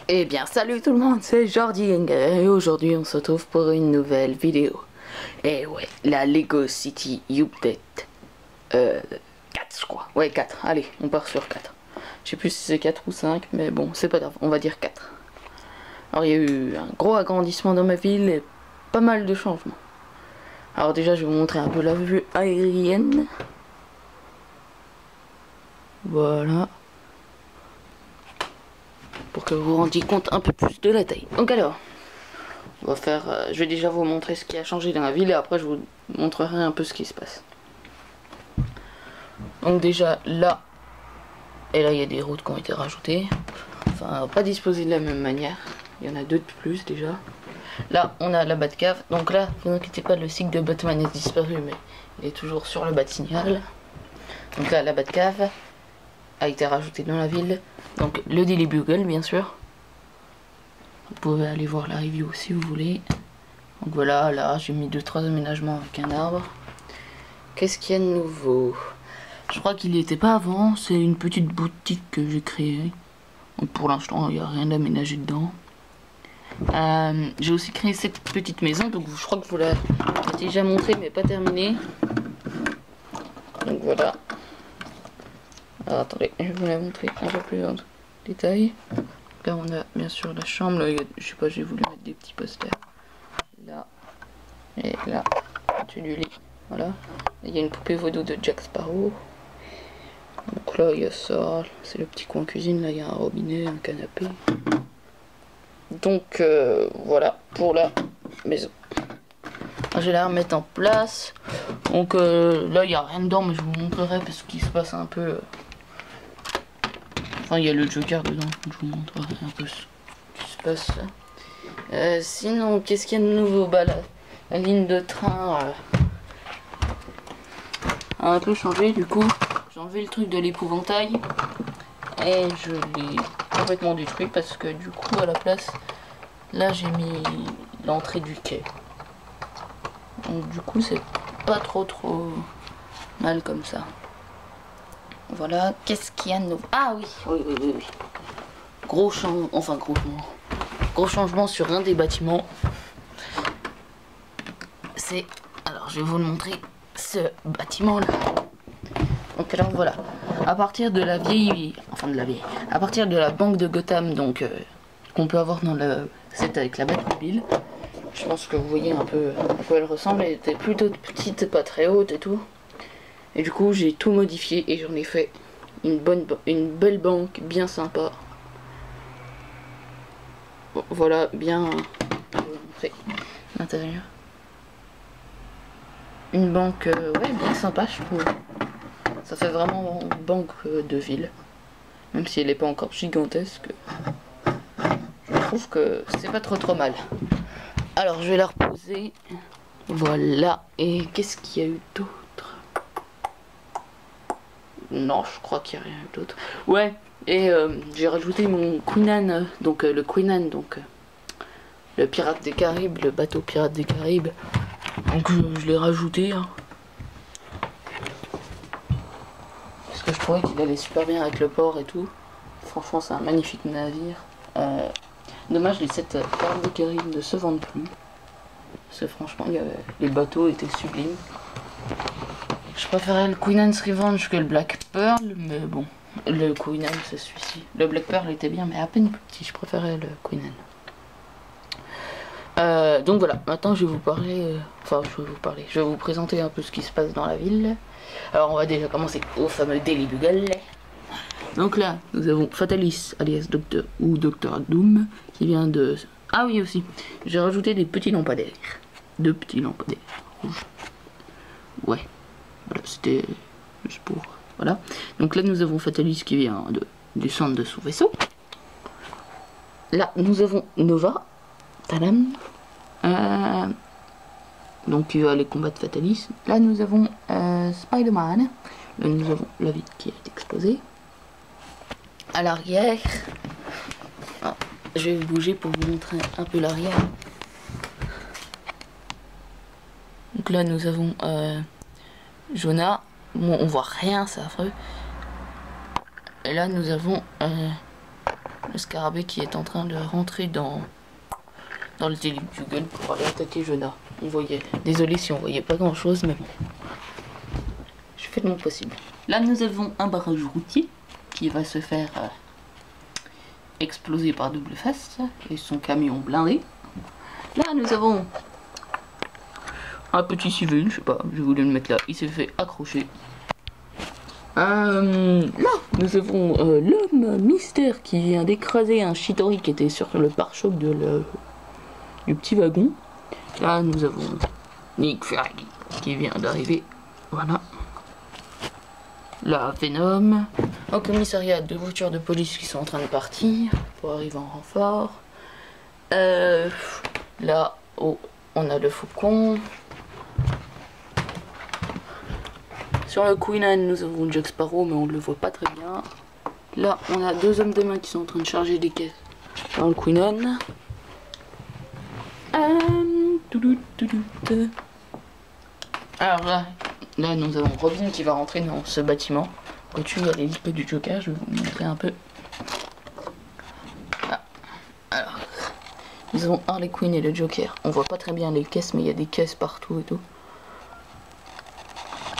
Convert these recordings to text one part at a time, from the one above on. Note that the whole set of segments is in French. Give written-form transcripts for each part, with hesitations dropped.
Eh bien salut tout le monde, c'est Jordi et aujourd'hui on se retrouve pour une nouvelle vidéo. Et ouais, la Lego City Update 4 je crois. Ouais 4, allez on part sur 4. Je sais plus si c'est 4 ou 5 mais bon c'est pas grave, on va dire 4. Alors il y a eu un gros agrandissement dans ma ville et pas mal de changements. Alors déjà je vais vous montrer un peu la vue aérienne. Voilà. Pour que vous vous rendiez compte un peu plus de la taille. Donc alors, on va faire, je vais déjà vous montrer ce qui a changé dans la ville et après je vous montrerai un peu ce qui se passe. Donc déjà là, et là il y a des routes qui ont été rajoutées. Enfin, pas disposées de la même manière. Il y en a deux de plus déjà. Là, on a la Batcave. Donc là, vous inquiétez pas, le cycle de Batman est disparu, mais il est toujours sur le Bat-Signal. Donc là, la Batcave a été rajoutée dans la ville. Donc le Daily Bugle, bien sûr. Vous pouvez aller voir la review si vous voulez. Donc voilà, là j'ai mis 2-3 aménagements avec un arbre. Qu'est-ce qu'il y a de nouveau? Je crois qu'il n'y était pas avant. C'est une petite boutique que j'ai créée. Donc pour l'instant, il n'y a rien d'aménagé dedans. J'ai aussi créé cette petite maison. Donc je crois que vous l'avez déjà montré mais pas terminé. Donc voilà. Alors attendez, je vais vous la montrer un peu plus en détail. Là on a bien sûr la chambre, là, je sais pas, j'ai voulu mettre des petits posters. Là, et là, au-dessus du lit, voilà. Il y a une poupée vaudou de Jack Sparrow. Donc là il y a ça, c'est le petit coin cuisine, là il y a un robinet, un canapé. Donc voilà pour la maison. Je vais la remettre en place. Donc là il n'y a rien dedans mais je vous montrerai parce qu'il se passe un peu... Enfin, il y a le Joker dedans, donc je vous montrerai un peu ce qui se passe. Sinon, qu'est-ce qu'il y a de nouveau? Bah, la ligne de train a un peu changé, du coup. J'ai enlevé le truc de l'épouvantail et je l'ai complètement détruit parce que du coup, à la place, là, j'ai mis l'entrée du quai. Donc, du coup, c'est pas trop mal comme ça. Voilà, qu'est-ce qu'il y a de nouveau? Ah oui. Gros changement sur un des bâtiments. C'est, alors je vais vous le montrer, ce bâtiment là. Donc alors voilà, à partir de la vieille, à partir de la banque de Gotham, donc qu'on peut avoir dans le set avec la Batmobile. Je pense que vous voyez un peu à quoi elle ressemble. Elle était plutôt petite, pas très haute et tout. Et du coup j'ai tout modifié et j'en ai fait une belle banque bien sympa. Voilà, bien, je vais vous montrer l'intérieur. Une banque, ouais, bien sympa, je trouve. Ça fait vraiment banque de ville. Même si elle n'est pas encore gigantesque. Je trouve que c'est pas trop mal. Alors, je vais la reposer. Voilà. Et qu'est-ce qu'il y a eu d'autre? Non, je crois qu'il n'y a rien d'autre. Ouais, et j'ai rajouté mon Queen Anne, donc le Queen Anne, donc le pirate des Caraïbes, le bateau pirate des Caraïbes. Donc je l'ai rajouté. Hein. Parce que je trouvais qu'il allait super bien avec le port et tout. Franchement, c'est un magnifique navire. Dommage, les 7 pirates des Caraïbes ne se vendent plus. Parce que franchement, les bateaux étaient sublimes. Je préférais le Queen Anne's Revenge que le Black Pearl, mais bon, le Queen Anne c'est celui-ci. Le Black Pearl était bien, mais à peine plus petit, je préférais le Queen Anne. Donc voilà, maintenant je vais vous parler, je vais vous présenter un peu ce qui se passe dans la ville. Alors on va déjà commencer au fameux Daily Bugle. Donc là, nous avons Fatalis, alias Docteur Doom, qui vient de... Ah oui aussi, j'ai rajouté des petits lampadaires. 2 petits lampadaires rouges. Ouais. Voilà, c'était juste pour... Voilà. Donc là, nous avons Fatalis qui vient de descendre de son vaisseau. Là, nous avons Nova. Tadam. Donc, il va aller combattre Fatalis. Là, nous avons Spider-Man. Là, nous avons la vitre qui est explosée. À l'arrière... Ah, je vais bouger pour vous montrer un peu l'arrière. Donc là, nous avons... Jonah, bon, on voit rien, c'est affreux. Et là nous avons le scarabée qui est en train de rentrer dans le Daily Bugle pour aller attaquer Jonah. On voyait. Désolé si on voyait pas grand chose, mais bon. Je fais de mon possible. Là, nous avons un barrage routier qui va se faire exploser par double face et son camion blindé. Là, nous avons un petit civil, je sais pas, j'ai voulu le mettre là, il s'est fait accrocher. Là, nous avons l'homme mystère qui vient d'écraser un Shitori qui était sur le pare-choc du petit wagon. Là, nous avons Nick Fury qui vient d'arriver. Voilà. Là, Venom. Au commissariat, 2 voitures de police qui sont en train de partir pour arriver en renfort. Là, oh, on a le faucon. Sur le Queen Anne, nous avons Jack Sparrow, mais on ne le voit pas très bien. Là, on a 2 hommes de main qui sont en train de charger des caisses dans le Queen Anne. Alors là, nous avons Robin qui va rentrer dans ce bâtiment. Au-dessus, il y a l'hélico du Joker, je vais vous montrer un peu. Ah. Alors, nous avons Harley Quinn et le Joker. On voit pas très bien les caisses, mais il y a des caisses partout et tout.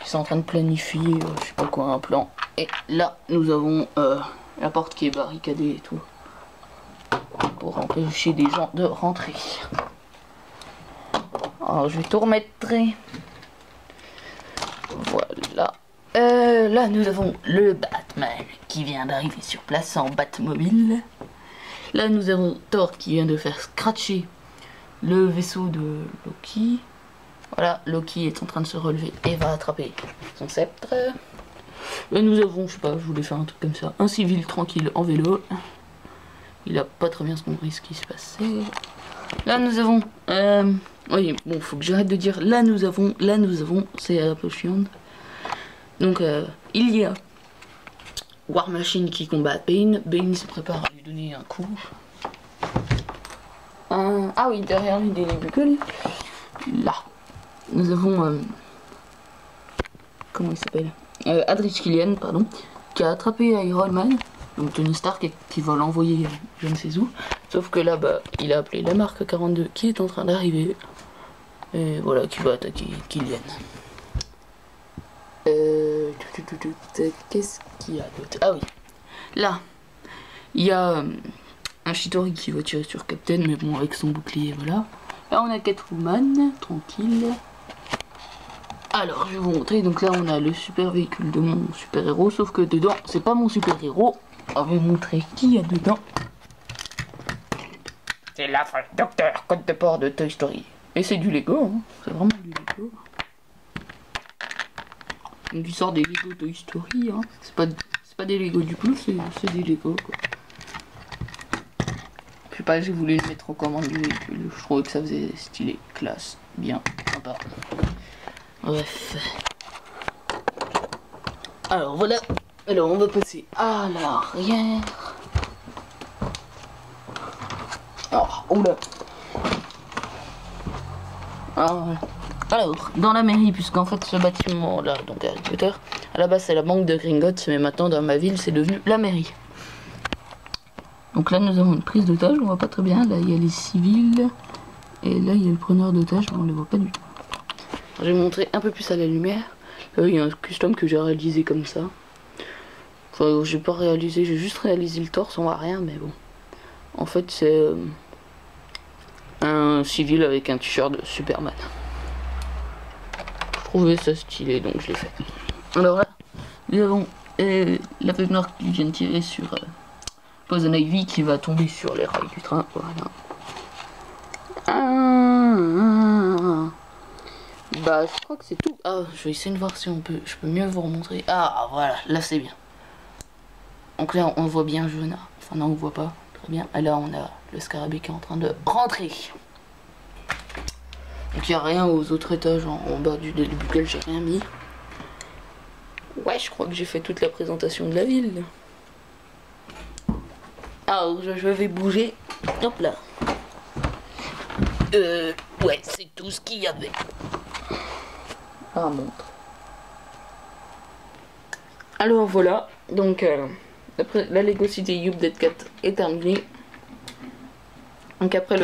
Ils sont en train de planifier, je sais pas quoi, un plan. Et là, nous avons la porte qui est barricadée et tout. Pour empêcher des gens de rentrer. Alors, je vais tout remettre. Voilà. Là, nous avons le Batman qui vient d'arriver sur place en Batmobile. Là, nous avons Thor qui vient de faire scratcher le vaisseau de Loki. Voilà, Loki est en train de se relever et va attraper son sceptre. Là, nous avons, je sais pas, je voulais faire un truc comme ça, un civil tranquille en vélo. Il a pas très bien compris ce qui se passait. Là, nous avons... oui, bon, faut que j'arrête de dire là, nous avons, c'est un peu chiant. Donc, il y a War Machine qui combat Bane. Bane se prépare à lui donner un coup. Ah oui, derrière lui, Daily Bugle. Là, nous avons... comment il s'appelle, Adrich Killian, pardon, qui a attrapé Iron Man, donc Tony Stark, et qui va l'envoyer je ne sais où. Sauf que là, bah, il a appelé la marque 42 qui est en train d'arriver. Et voilà, qui va attaquer Killian. Qu'est-ce qu'il y a d'autre? Ah oui, là, il y a un Shitori qui va tirer sur Captain, mais bon, avec son bouclier, voilà. Là, on a Catwoman, tranquille. Alors, je vais vous montrer. Donc là, on a le super véhicule de mon super-héros. Sauf que dedans, c'est pas mon super-héros. On va vous montrer qui y a dedans. C'est l'affreux docteur code de port de Toy Story. Et c'est du Lego, hein. C'est vraiment du Lego. Donc il sort des Lego Toy Story, hein. C'est pas des Lego du plus, c'est des Lego, quoi. Je sais pas, j'ai voulu le mettre aux commandes du véhicule. Je trouvais que ça faisait stylé, classe, bien, sympa. Bref. Alors voilà. Alors on va passer à l'arrière. Oh, oula. Alors, dans la mairie, puisqu'en fait ce bâtiment là, donc à Twitter, à la base c'est la banque de Gringotts, mais maintenant dans ma ville c'est devenu la mairie. Donc là nous avons une prise d'otage, on voit pas très bien. Là il y a les civils. Et là il y a le preneur d'otage, mais on ne les voit pas du tout. Je vais montrer un peu plus à la lumière. Là il y a un custom que j'ai réalisé comme ça. Enfin j'ai pas réalisé, j'ai juste réalisé le torse, on voit rien, mais bon. En fait c'est un civil avec un t-shirt de Superman. Je trouvais ça stylé donc je l'ai fait. Alors là, nous avons la feuille noire qui vient de tirer sur Poison Ivy qui va tomber sur les rails du train. Voilà. Bah je crois que c'est tout. Ah, je vais essayer de voir si je peux mieux vous remontrer. Ah voilà, là c'est bien. Donc là on voit bien Jonah. Enfin non on voit pas très bien. Et là on a le scarabée qui est en train de rentrer. Donc il n'y a rien aux autres étages en bas du Daily Bugle, j'ai rien mis. Ouais, je crois que j'ai fait toute la présentation de la ville. Alors je vais bouger. Hop là. Ouais, c'est tout ce qu'il y avait. Ah, montre. Alors voilà, donc après la Lego City Youp Dead 4 est terminée. Donc après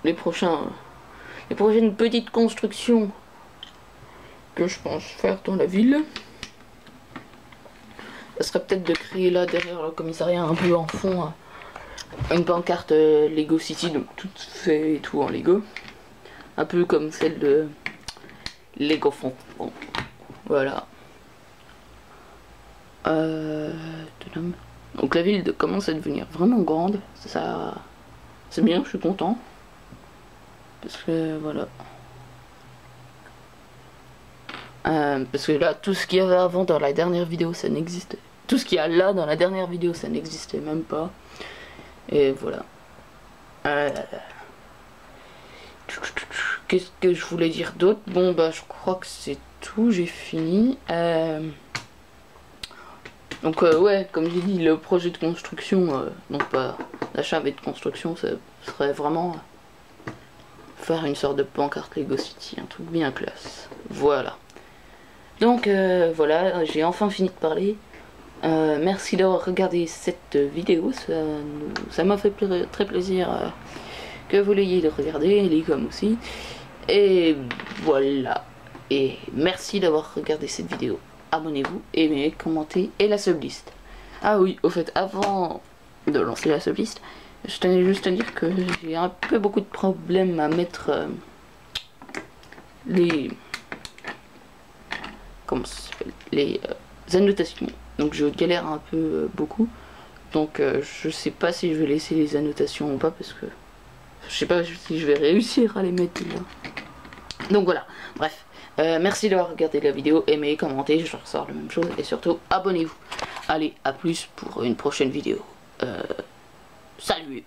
les prochaines petites constructions que je pense faire dans la ville, ça serait peut-être de créer là derrière le commissariat un peu en fond une pancarte Lego City, donc tout fait et tout en Lego, un peu comme celle de Lego Fond. Bon, voilà. Donc la ville commence à devenir vraiment grande, ça c'est bien, je suis content, parce que voilà. Parce que là, tout ce qu'il y avait avant dans la dernière vidéo, ça n'existait. Tout ce qu'il y a là dans la dernière vidéo, ça n'existait même pas. Et voilà. Qu'est-ce que je voulais dire d'autre? Bon, bah, je crois que c'est tout, j'ai fini. Donc, ouais, comme j'ai dit, le projet de construction, donc pas d'achat mais de construction, ça serait vraiment faire une sorte de pancarte Lego City, un truc bien classe. Voilà. Donc voilà, j'ai enfin fini de parler. Merci d'avoir regardé cette vidéo, ça m'a fait très plaisir que vous l'ayez regardé, les comme aussi. Et voilà. Et merci d'avoir regardé cette vidéo. Abonnez-vous, aimez, commentez et la sublist. Ah oui, au fait, avant de lancer la sublist, je tenais juste à dire que j'ai un peu beaucoup de problèmes à mettre les annotations. Donc je galère un peu beaucoup. Donc je sais pas si je vais laisser les annotations ou pas, parce que je sais pas si je vais réussir à les mettre là. Donc voilà, bref. Merci d'avoir regardé la vidéo, aimez, commentez, je ressors la même chose, et surtout abonnez-vous. Allez, à plus pour une prochaine vidéo. Salut!